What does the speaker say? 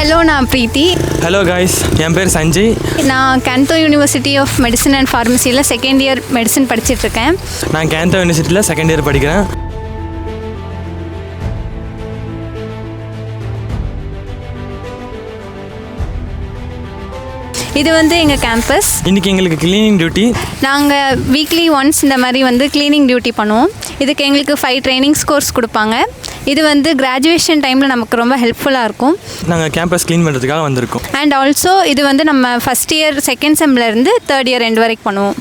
Hello, நான் பிரீத்தி. Hello guys, என் பேர் சஞ்சய். நான் கேந்தோ யூனிவர்சிட்டி ஆஃப் மெடிசன் அண்ட் ஃபார்மசியில் செகண்ட் இயர் மெடிசன் படிச்சிட்ருக்கேன். நான் கேந்தோ யூனிவர்சிட்டியில் செகண்ட் இயர் படிக்கிறேன். இது எங்கள் கேம்பஸ். இன்றைக்கி எங்களுக்கு க்ளீனிங் டியூட்டி. நாங்கள் வீக்லி ஒன்ஸ் இந்த மாதிரி க்ளீனிங் டியூட்டி பண்ணுவோம். இதுக்கு எங்களுக்கு 5 ட்ரைனிங்ஸ் கோர்ஸ் கொடுப்பாங்க. இது கிராஜுவேஷன் டைமில் நமக்கு ரொம்ப ஹெல்ப்ஃபுல்லாக இருக்கும். நாங்கள் கேம்பஸ் க்ளீன் பண்ணுறதுக்காக வந்திருக்கோம். அண்ட் ஆல்சோ இது நம்ம ஃபஸ்ட் இயர் செகண்ட் செம்லேருந்து தேர்ட் இயர் எண்ட் வரைக்கும் பண்ணுவோம்.